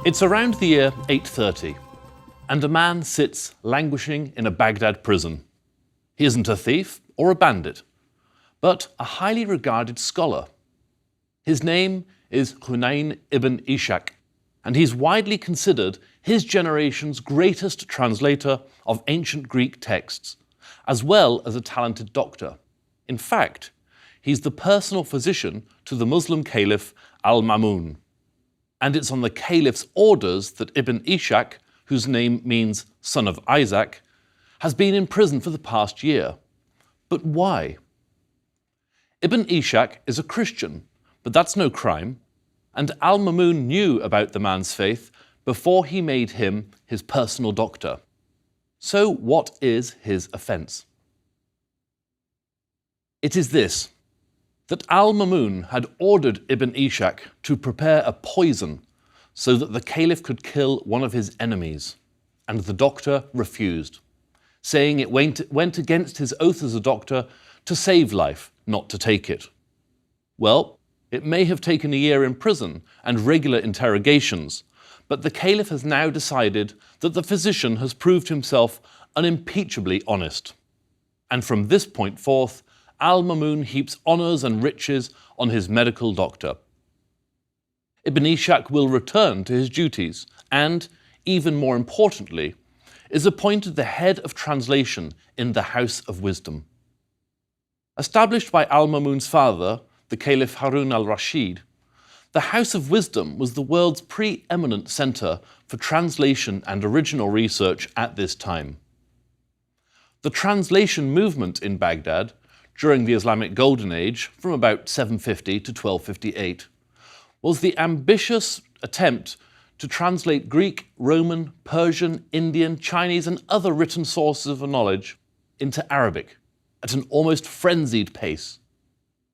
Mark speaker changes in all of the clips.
Speaker 1: It's around the year 830, and a man sits languishing in a Baghdad prison. He isn't a thief or a bandit, but a highly regarded scholar. His name is Hunayn ibn Ishaq, and he's widely considered his generation's greatest translator of ancient Greek texts, as well as a talented doctor. In fact, he's the personal physician to the Muslim caliph al-Ma'mun. And it's on the caliph's orders that Ibn Ishaq, whose name means son of Isaac, has been in prison for the past year. But why? Ibn Ishaq is a Christian, but that's no crime, and al-Ma'mun knew about the man's faith before he made him his personal doctor. So what is his offence? It is this: that al-Ma'mun had ordered Ibn Ishaq to prepare a poison so that the caliph could kill one of his enemies, and the doctor refused, saying it went against his oath as a doctor to save life, not to take it. Well, it may have taken a year in prison and regular interrogations, but the caliph has now decided that the physician has proved himself unimpeachably honest. And from this point forth, al-Ma'mun heaps honours and riches on his medical doctor. Ibn Ishaq will return to his duties and, even more importantly, is appointed the head of translation in the House of Wisdom. Established by al-Ma'mun's father, the Caliph Harun al-Rashid, the House of Wisdom was the world's preeminent centre for translation and original research at this time. The translation movement in Baghdad during the Islamic Golden Age, from about 750 to 1258, was the ambitious attempt to translate Greek, Roman, Persian, Indian, Chinese and other written sources of knowledge into Arabic at an almost frenzied pace,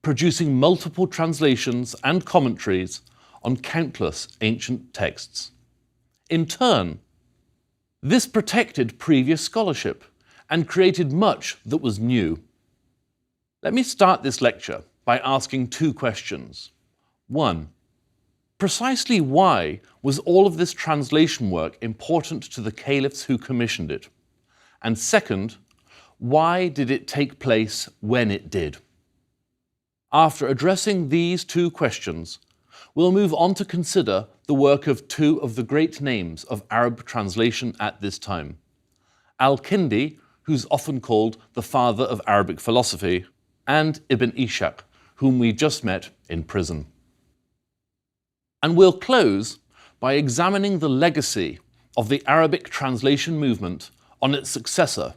Speaker 1: producing multiple translations and commentaries on countless ancient texts. In turn, this protected previous scholarship and created much that was new. Let me start this lecture by asking two questions. One, precisely why was all of this translation work important to the caliphs who commissioned it? And second, why did it take place when it did? After addressing these two questions, we'll move on to consider the work of two of the great names of Arab translation at this time: Al-Kindi, who's often called the father of Arabic philosophy, and Ibn Ishaq, whom we just met in prison. And we'll close by examining the legacy of the Arabic translation movement on its successor,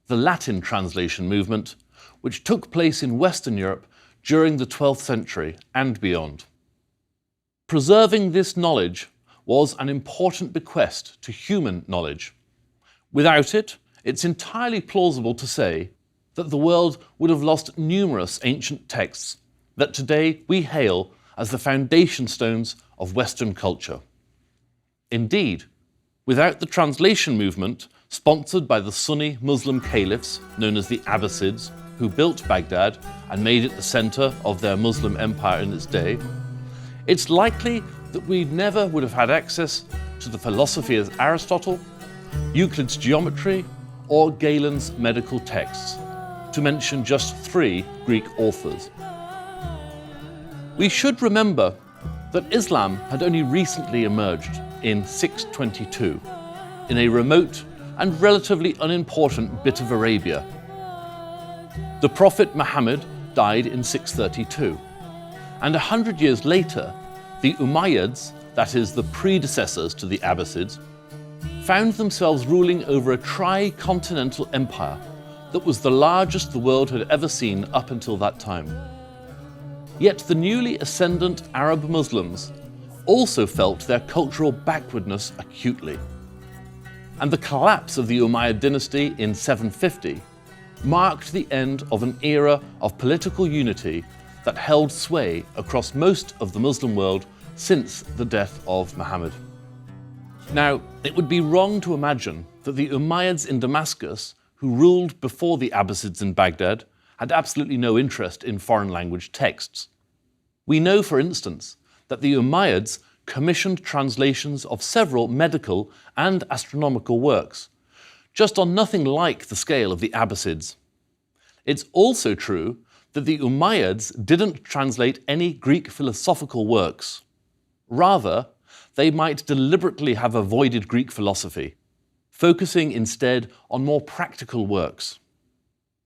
Speaker 1: the Latin translation movement, which took place in Western Europe during the 12th century and beyond. Preserving this knowledge was an important bequest to human knowledge. Without it, it's entirely plausible to say that the world would have lost numerous ancient texts that today we hail as the foundation stones of Western culture. Indeed, without the translation movement sponsored by the Sunni Muslim caliphs known as the Abbasids, who built Baghdad and made it the centre of their Muslim empire in its day, it's likely that we never would have had access to the philosophy of Aristotle, Euclid's geometry, or Galen's medical texts, to mention just three Greek authors. We should remember that Islam had only recently emerged in 622 in a remote and relatively unimportant bit of Arabia. The Prophet Muhammad died in 632, and 100 years later, the Umayyads, that is, the predecessors to the Abbasids, found themselves ruling over a tri-continental empire that was the largest the world had ever seen up until that time. Yet the newly ascendant Arab Muslims also felt their cultural backwardness acutely. And the collapse of the Umayyad dynasty in 750 marked the end of an era of political unity that held sway across most of the Muslim world since the death of Muhammad. Now, it would be wrong to imagine that the Umayyads in Damascus, who ruled before the Abbasids in Baghdad, had absolutely no interest in foreign language texts. We know, for instance, that the Umayyads commissioned translations of several medical and astronomical works, just on nothing like the scale of the Abbasids. It's also true that the Umayyads didn't translate any Greek philosophical works. Rather, they might deliberately have avoided Greek philosophy, focusing instead on more practical works.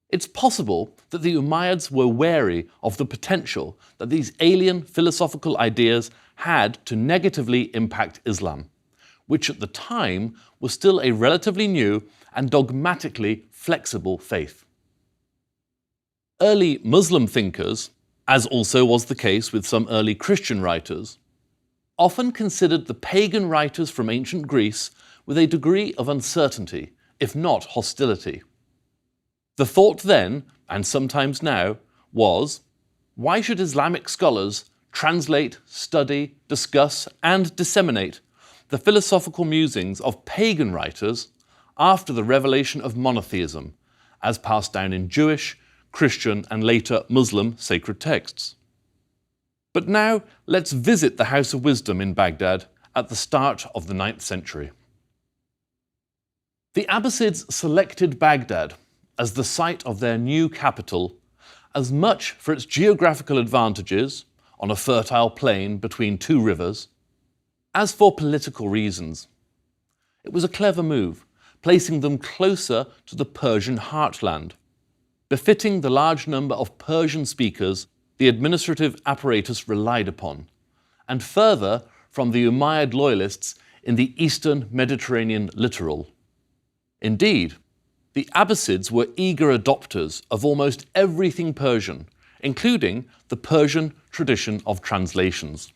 Speaker 1: It's possible that the Umayyads were wary of the potential that these alien philosophical ideas had to negatively impact Islam, which at the time was still a relatively new and dogmatically flexible faith. Early Muslim thinkers, as also was the case with some early Christian writers, often considered the pagan writers from ancient Greece with a degree of uncertainty, if not hostility. The thought then, and sometimes now, was, why should Islamic scholars translate, study, discuss, and disseminate the philosophical musings of pagan writers after the revelation of monotheism, as passed down in Jewish, Christian, and later Muslim sacred texts? But now let's visit the House of Wisdom in Baghdad at the start of the 9th century. The Abbasids selected Baghdad as the site of their new capital, as much for its geographical advantages on a fertile plain between two rivers, as for political reasons. It was a clever move, placing them closer to the Persian heartland, befitting the large number of Persian speakers the administrative apparatus relied upon, and further from the Umayyad loyalists in the eastern Mediterranean littoral. Indeed, the Abbasids were eager adopters of almost everything Persian, including the Persian tradition of translations.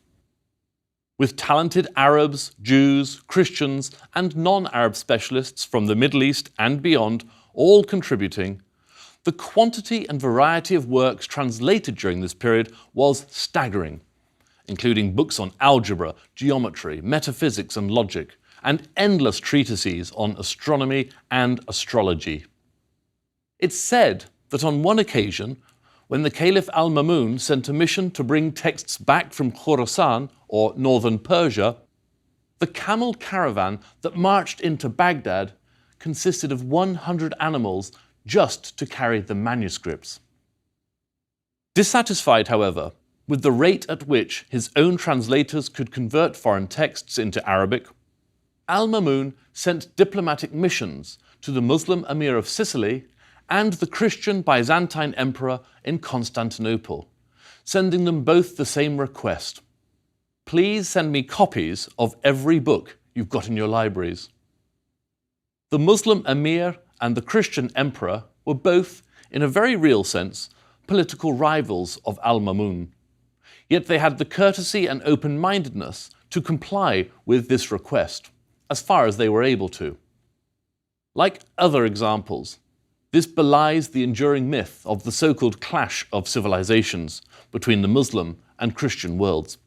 Speaker 1: With talented Arabs, Jews, Christians, and non-Arab specialists from the Middle East and beyond all contributing, the quantity and variety of works translated during this period was staggering, including books on algebra, geometry, metaphysics, and logic, and endless treatises on astronomy and astrology. It's said that on one occasion, when the Caliph al-Ma'mun sent a mission to bring texts back from Khorasan, or northern Persia, the camel caravan that marched into Baghdad consisted of 100 animals just to carry the manuscripts. Dissatisfied, however, with the rate at which his own translators could convert foreign texts into Arabic, al-Ma'mun sent diplomatic missions to the Muslim Emir of Sicily and the Christian Byzantine Emperor in Constantinople, sending them both the same request: please send me copies of every book you've got in your libraries. The Muslim Emir and the Christian Emperor were both, in a very real sense, political rivals of al-Ma'mun, yet they had the courtesy and open-mindedness to comply with this request, as far as they were able to. Like other examples, this belies the enduring myth of the so-called clash of civilizations between the Muslim and Christian worlds.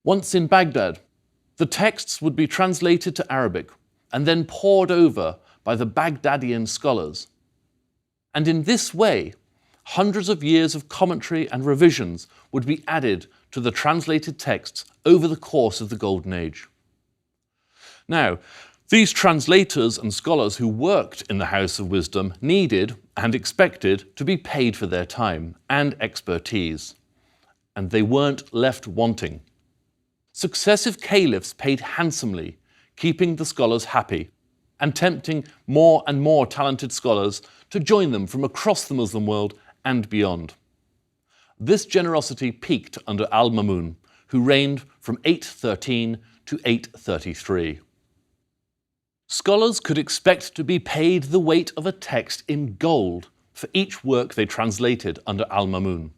Speaker 1: Once in Baghdad, the texts would be translated to Arabic and then pored over by the Baghdadian scholars. And in this way, hundreds of years of commentary and revisions would be added to the translated texts over the course of the Golden Age. Now, these translators and scholars who worked in the House of Wisdom needed and expected to be paid for their time and expertise, and they weren't left wanting. Successive caliphs paid handsomely, keeping the scholars happy and tempting more and more talented scholars to join them from across the Muslim world and beyond. This generosity peaked under al-Ma'mun, who reigned from 813 to 833. Scholars could expect to be paid the weight of a text in gold for each work they translated under al-Ma'mun.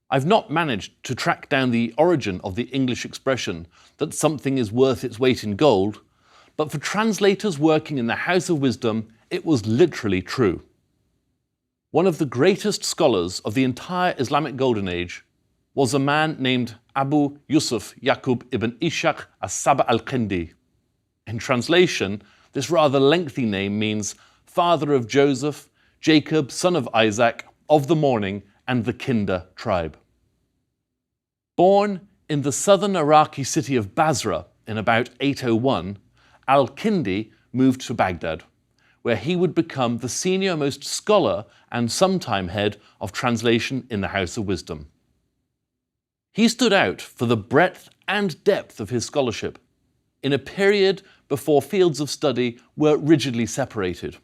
Speaker 1: I've not managed to track down the origin of the English expression that something is worth its weight in gold, but for translators working in the House of Wisdom, it was literally true. One of the greatest scholars of the entire Islamic Golden Age was a man named Abu Yusuf Yaqub ibn Ishaq as-Saba al-Qindi. In translation, this rather lengthy name means father of Joseph, Jacob, son of Isaac, of the morning, and the Kinda tribe. Born In the southern Iraqi city of Basra in about 801, al-Kindi moved to Baghdad, where he would become the senior-most scholar and sometime head of translation in the House of Wisdom. He stood out for the breadth and depth of his scholarship in a period before fields of study were rigidly separated.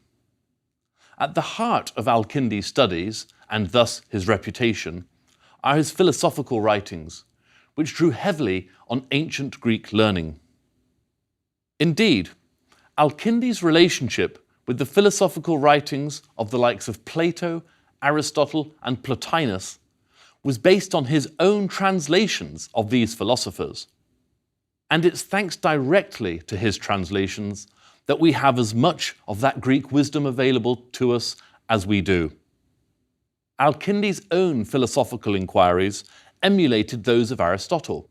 Speaker 1: At the heart of al-Kindi's studies, and thus his reputation, are his philosophical writings, which drew heavily on ancient Greek learning. Indeed, al-Kindi's relationship with the philosophical writings of the likes of Plato, Aristotle, and Plotinus was based on his own translations of these philosophers. And it's thanks directly to his translations that we have as much of that Greek wisdom available to us as we do. Al-Kindi's own philosophical inquiries emulated those of Aristotle,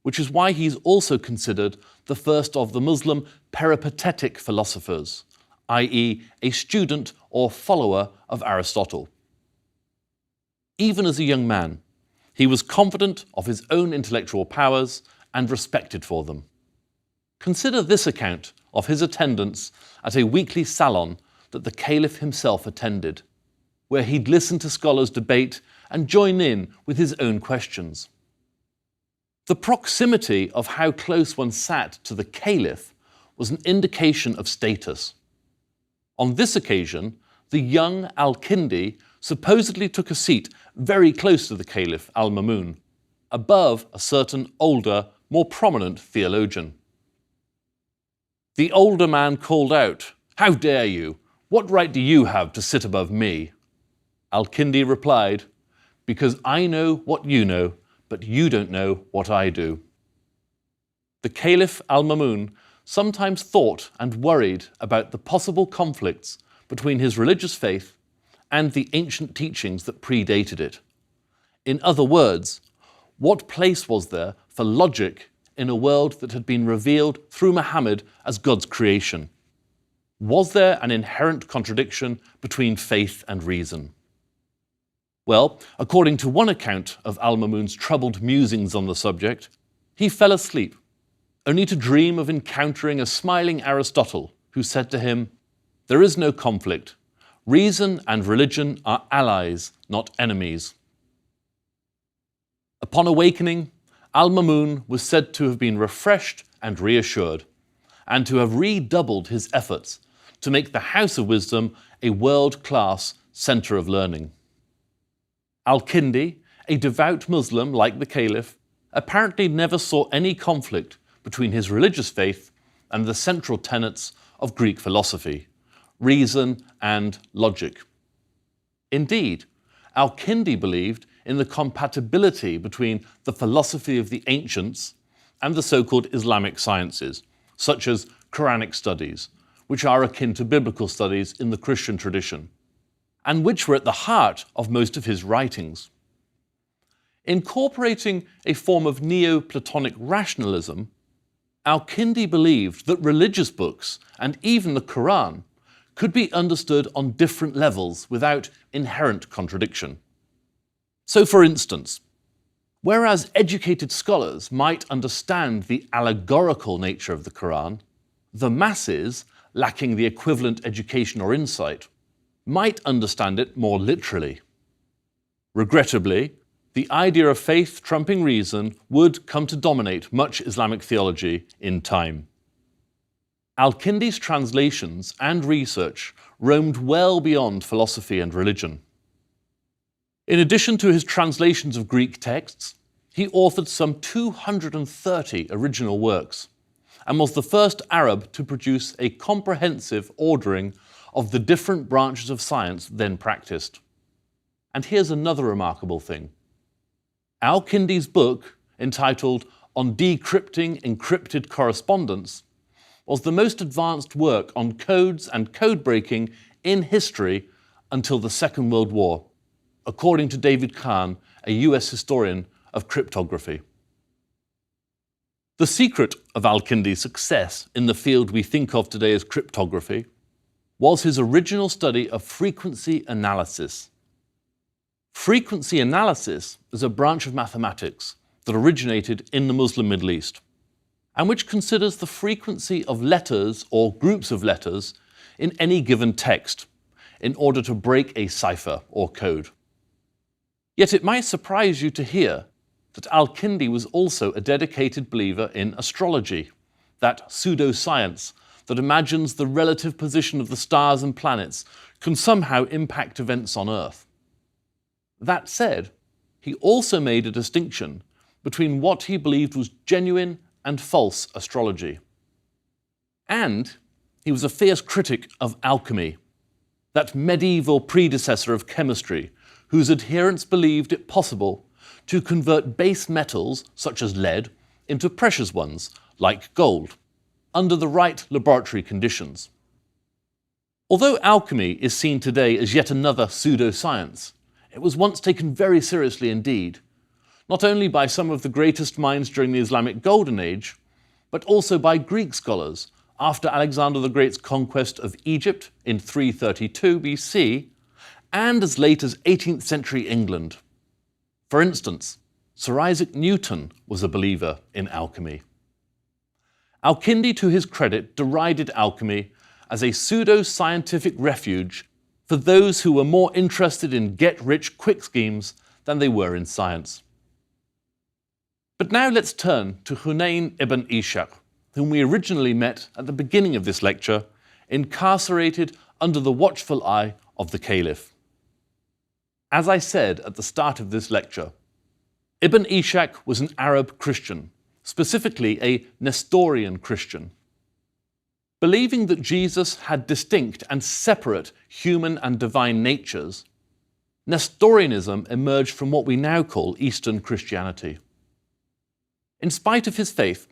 Speaker 1: which is why he's also considered the first of the Muslim peripatetic philosophers, i.e., a student or follower of Aristotle. Even as a young man, he was confident of his own intellectual powers and respected for them. Consider this account of his attendance at a weekly salon that the Caliph himself attended, where he'd listen to scholars debate and join in with his own questions. The proximity of how close one sat to the Caliph was an indication of status. On this occasion, the young al-Kindi supposedly took a seat very close to the Caliph al-Ma'mun, above a certain older, more prominent theologian. The older man called out, "How dare you? What right do you have to sit above me?" Al-Kindi replied, "Because I know what you know, but you don't know what I do." The Caliph al-Ma'mun sometimes thought and worried about the possible conflicts between his religious faith and the ancient teachings that predated it. In other words, what place was there for logic in a world that had been revealed through Muhammad as God's creation? Was there an inherent contradiction between faith and reason? Well, according to one account of al-Ma'mun's troubled musings on the subject, he fell asleep, only to dream of encountering a smiling Aristotle who said to him, "There is no conflict. Reason and religion are allies, not enemies." Upon awakening, al-Ma'mun was said to have been refreshed and reassured, and to have redoubled his efforts to make the House of Wisdom a world-class centre of learning. Al-Kindi, a devout Muslim like the Caliph, apparently never saw any conflict between his religious faith and the central tenets of Greek philosophy, reason and logic. Indeed, al-Kindi believed in the compatibility between the philosophy of the ancients and the so-called Islamic sciences, such as Quranic studies, which are akin to biblical studies in the Christian tradition, and which were at the heart of most of his writings. Incorporating a form of Neoplatonic rationalism, al-Kindi believed that religious books, and even the Quran, could be understood on different levels without inherent contradiction. So, for instance, whereas educated scholars might understand the allegorical nature of the Quran, the masses, lacking the equivalent education or insight, might understand it more literally. Regrettably, the idea of faith trumping reason would come to dominate much Islamic theology in time. Al-Kindi's translations and research roamed well beyond philosophy and religion. In addition to his translations of Greek texts, he authored some 230 original works, and was the first Arab to produce a comprehensive ordering of the different branches of science then practiced. And here's another remarkable thing. Al-Kindi's book, entitled On Decrypting Encrypted Correspondence, was the most advanced work on codes and code breaking in history until the Second World War, according to David Kahn, a US historian of cryptography. The secret of al-Kindi's success in the field we think of today as cryptography was his original study of frequency analysis. Frequency analysis is a branch of mathematics that originated in the Muslim Middle East, and which considers the frequency of letters or groups of letters in any given text in order to break a cipher or code. Yet it might surprise you to hear that Al-Kindi was also a dedicated believer in astrology, that pseudoscience that imagines the relative position of the stars and planets can somehow impact events on Earth. That said, he also made a distinction between what he believed was genuine and false astrology. And he was a fierce critic of alchemy, that medieval predecessor of chemistry whose adherents believed it possible to convert base metals, such as lead, into precious ones, like gold, under the right laboratory conditions. Although alchemy is seen today as yet another pseudoscience, it was once taken very seriously indeed, not only by some of the greatest minds during the Islamic Golden Age, but also by Greek scholars after Alexander the Great's conquest of Egypt in 332 BC, and as late as 18th century England. For instance, Sir Isaac Newton was a believer in alchemy. Al-Kindi, to his credit, derided alchemy as a pseudo-scientific refuge for those who were more interested in get-rich-quick schemes than they were in science. But now let's turn to Hunayn ibn Ishaq, whom we originally met at the beginning of this lecture, incarcerated under the watchful eye of the Caliph. As I said at the start of this lecture, Ibn Ishaq was an Arab Christian, specifically a Nestorian Christian. Believing that Jesus had distinct and separate human and divine natures, Nestorianism emerged from what we now call Eastern Christianity. In spite of his faith,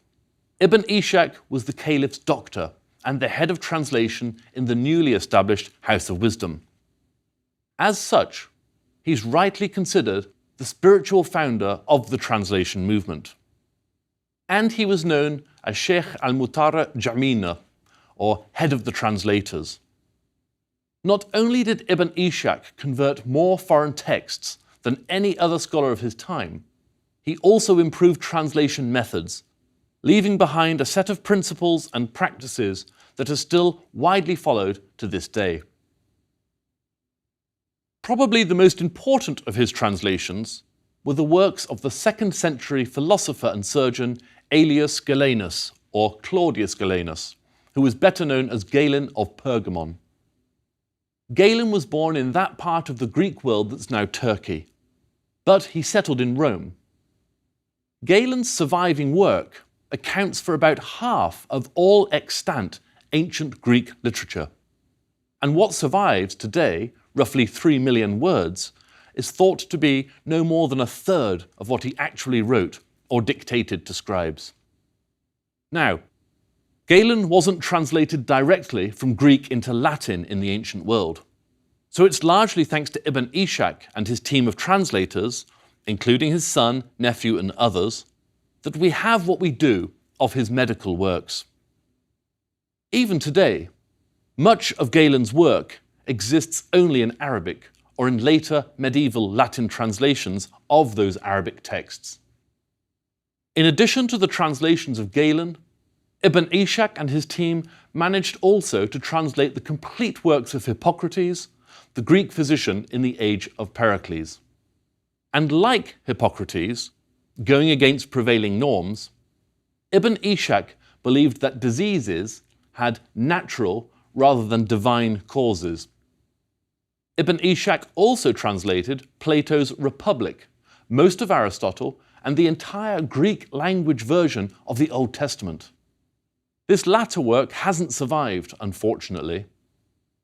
Speaker 1: Ibn Ishaq was the Caliph's doctor and the head of translation in the newly established House of Wisdom. As such, he's rightly considered the spiritual founder of the translation movement. And he was known as Sheikh al-Mutara Jamina, or head of the translators. Not only did Ibn Ishaq convert more foreign texts than any other scholar of his time, he also improved translation methods, leaving behind a set of principles and practices that are still widely followed to this day. Probably the most important of his translations were the works of the 2nd century philosopher and surgeon Aelius Galenus, or Claudius Galenus, who was better known as Galen of Pergamon. Galen was born in that part of the Greek world that's now Turkey, but he settled in Rome. Galen's surviving work accounts for about half of all extant ancient Greek literature, and what survives today, roughly 3 million words, is thought to be no more than a third of what he actually wrote or dictated to scribes. Now, Galen wasn't translated directly from Greek into Latin in the ancient world, so it's largely thanks to Ibn Ishaq and his team of translators, including his son, nephew and others, that we have what we do of his medical works. Even today, much of Galen's work exists only in Arabic or in later medieval Latin translations of those Arabic texts. In addition to the translations of Galen, Ibn Ishaq and his team managed also to translate the complete works of Hippocrates, the Greek physician in the age of Pericles. And like Hippocrates, going against prevailing norms, Ibn Ishaq believed that diseases had natural rather than divine causes. Ibn Ishaq also translated Plato's Republic, most of Aristotle, and the entire Greek language version of the Old Testament. This latter work hasn't survived, unfortunately.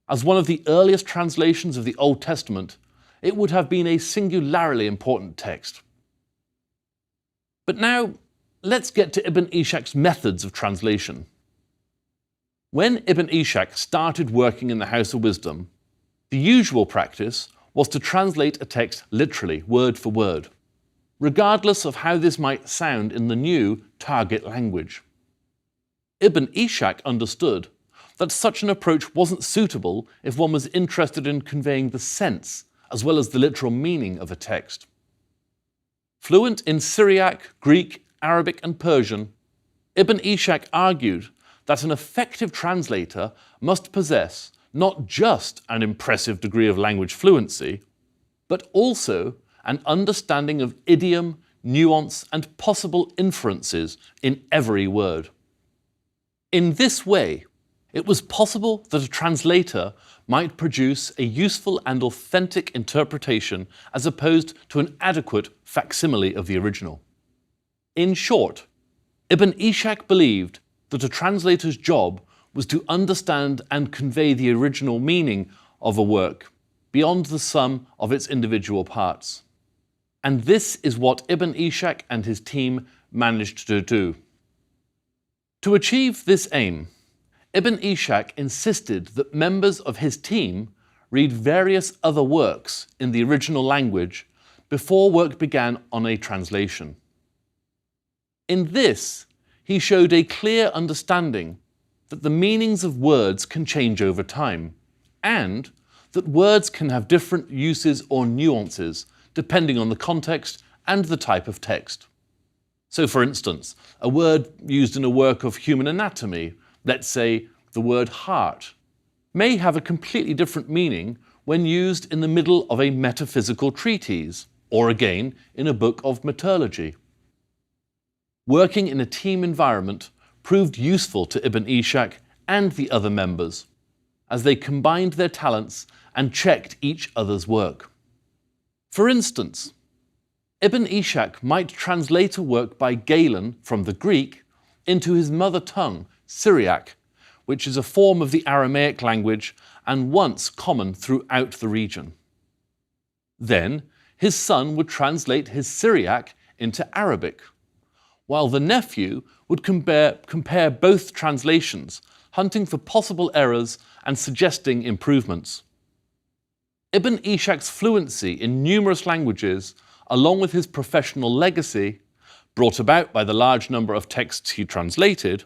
Speaker 1: As one of the earliest translations of the Old Testament, it would have been a singularly important text. But now, let's get to Ibn Ishaq's methods of translation. When Ibn Ishaq started working in the House of Wisdom, the usual practice was to translate a text literally, word for word, regardless of how this might sound in the new target language. Ibn Ishaq understood that such an approach wasn't suitable if one was interested in conveying the sense as well as the literal meaning of a text. Fluent in Syriac, Greek, Arabic and Persian, Ibn Ishaq argued that an effective translator must possess not just an impressive degree of language fluency, but also an understanding of idiom, nuance and possible inferences in every word. In this way, it was possible that a translator might produce a useful and authentic interpretation as opposed to an adequate facsimile of the original. In short, Ibn Ishaq believed that a translator's job was to understand and convey the original meaning of a work beyond the sum of its individual parts. And this is what Ibn Ishaq and his team managed to do. To achieve this aim, Ibn Ishaq insisted that members of his team read various other works in the original language before work began on a translation. In this, he showed a clear understanding that the meanings of words can change over time, and that words can have different uses or nuances depending on the context and the type of text. So for instance, a word used in a work of human anatomy, let's say the word heart, may have a completely different meaning when used in the middle of a metaphysical treatise, or again in a book of metallurgy. Working in a team environment proved useful to Ibn Ishaq and the other members, as they combined their talents and checked each other's work. For instance, Ibn Ishaq might translate a work by Galen from the Greek into his mother tongue, Syriac, which is a form of the Aramaic language and once common throughout the region. Then his son would translate his Syriac into Arabic, while the nephew would compare both translations, hunting for possible errors and suggesting improvements. Ibn Ishaq's fluency in numerous languages, along with his professional legacy, brought about by the large number of texts he translated,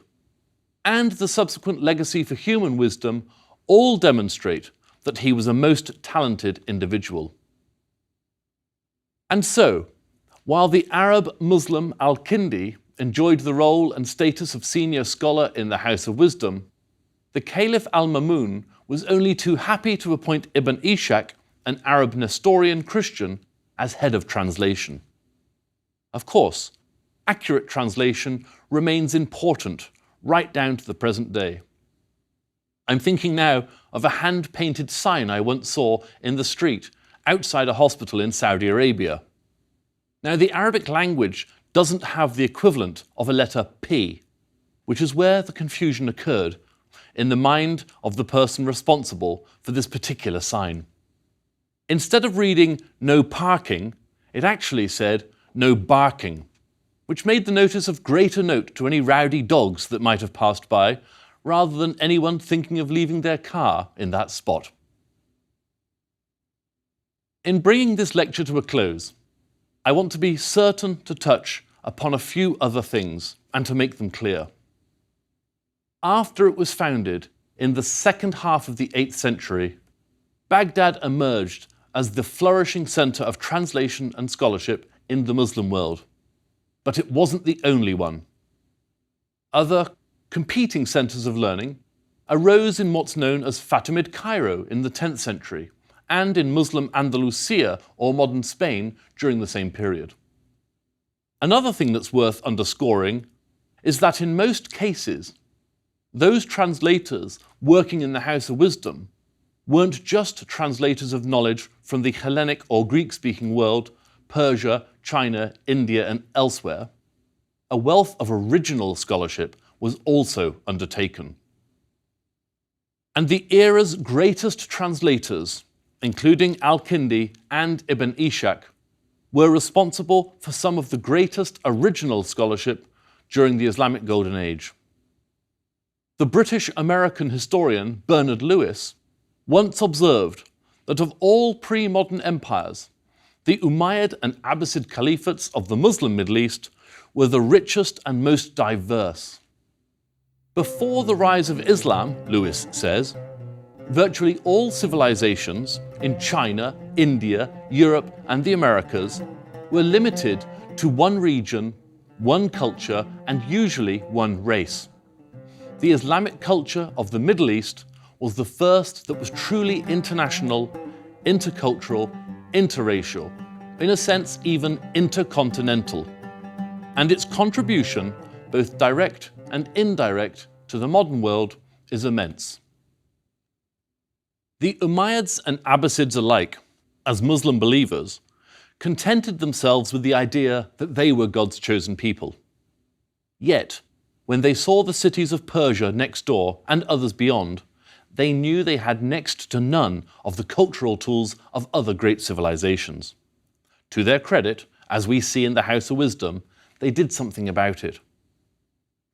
Speaker 1: and the subsequent legacy for human wisdom, all demonstrate that he was a most talented individual. And so, while the Arab Muslim al-Kindi enjoyed the role and status of senior scholar in the House of Wisdom, the Caliph al-Ma'mun was only too happy to appoint Ibn Ishaq, an Arab Nestorian Christian, as head of translation. Of course, accurate translation remains important right down to the present day. I'm thinking now of a hand-painted sign I once saw in the street outside a hospital in Saudi Arabia. Now, the Arabic language doesn't have the equivalent of a letter P, which is where the confusion occurred in the mind of the person responsible for this particular sign. Instead of reading "no parking," it actually said "no barking," which made the notice of greater note to any rowdy dogs that might have passed by, rather than anyone thinking of leaving their car in that spot. In bringing this lecture to a close, I want to be certain to touch upon a few other things and to make them clear. After it was founded in the second half of the 8th century, Baghdad emerged as the flourishing centre of translation and scholarship in the Muslim world. But it wasn't the only one. Other competing centres of learning arose in what's known as Fatimid Cairo in the 10th century, and in Muslim Andalusia or modern Spain during the same period. Another thing that's worth underscoring is that in most cases, those translators working in the House of Wisdom weren't just translators of knowledge from the Hellenic or Greek-speaking world, Persia, China, India and elsewhere. A wealth of original scholarship was also undertaken. And the era's greatest translators, including al-Kindi and Ibn Ishaq, were responsible for some of the greatest original scholarship during the Islamic Golden Age. The British-American historian Bernard Lewis once observed that of all pre-modern empires, the Umayyad and Abbasid caliphates of the Muslim Middle East were the richest and most diverse. Before the rise of Islam, Lewis says, virtually all civilizations in China, India, Europe and the Americas were limited to one region, one culture, and usually one race. The Islamic culture of the Middle East was the first that was truly international, intercultural, interracial, in a sense even intercontinental. And its contribution, both direct and indirect, to the modern world is immense. The Umayyads and Abbasids alike, as Muslim believers, contented themselves with the idea that they were God's chosen people. Yet, when they saw the cities of Persia next door and others beyond, they knew they had next to none of the cultural tools of other great civilizations. To their credit, as we see in the House of Wisdom, they did something about it.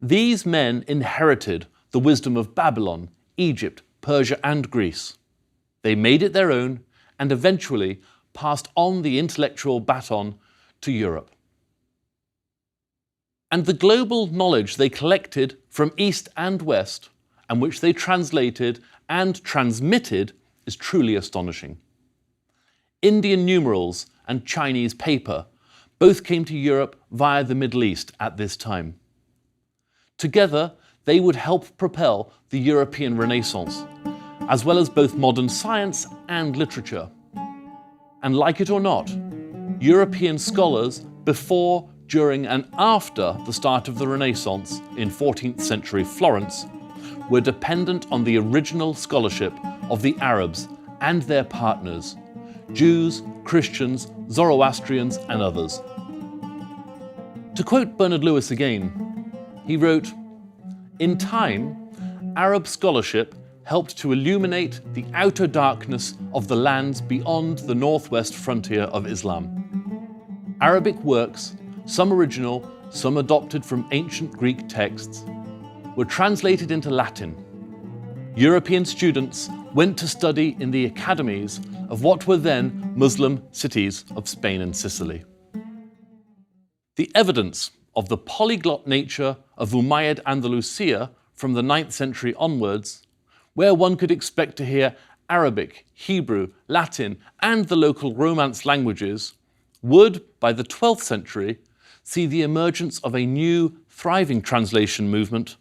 Speaker 1: These men inherited the wisdom of Babylon, Egypt, Persia, and Greece. They made it their own and eventually passed on the intellectual baton to Europe. And the global knowledge they collected from East and West, and which they translated and transmitted, is truly astonishing. Indian numerals and Chinese paper both came to Europe via the Middle East at this time. Together, they would help propel the European Renaissance, as well as both modern science and literature. And like it or not, European scholars before, during, and after the start of the Renaissance in 14th century Florence were dependent on the original scholarship of the Arabs and their partners, Jews, Christians, Zoroastrians, and others. To quote Bernard Lewis again, he wrote, "In time, Arab scholarship helped to illuminate the outer darkness of the lands beyond the northwest frontier of Islam. Arabic works, some original, some adopted from ancient Greek texts, were translated into Latin. European students went to study in the academies of what were then Muslim cities of Spain and Sicily." The evidence of the polyglot nature of Umayyad Andalusia from the 9th century onwards, where one could expect to hear Arabic, Hebrew, Latin, and the local Romance languages, would, by the 12th century, see the emergence of a new, thriving translation movement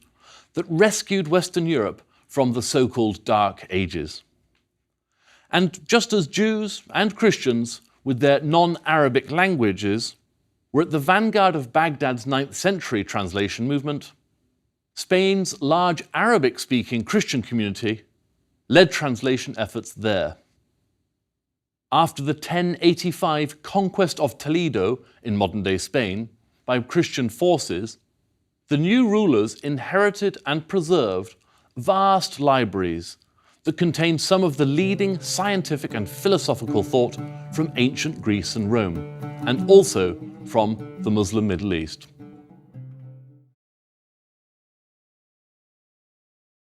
Speaker 1: that rescued Western Europe from the so-called Dark Ages. And just as Jews and Christians, with their non-Arabic languages, were at the vanguard of Baghdad's 9th century translation movement, Spain's large Arabic-speaking Christian community led translation efforts there. After the 1085 conquest of Toledo in modern-day Spain by Christian forces, the new rulers inherited and preserved vast libraries that contained some of the leading scientific and philosophical thought from ancient Greece and Rome, and also from the Muslim Middle East.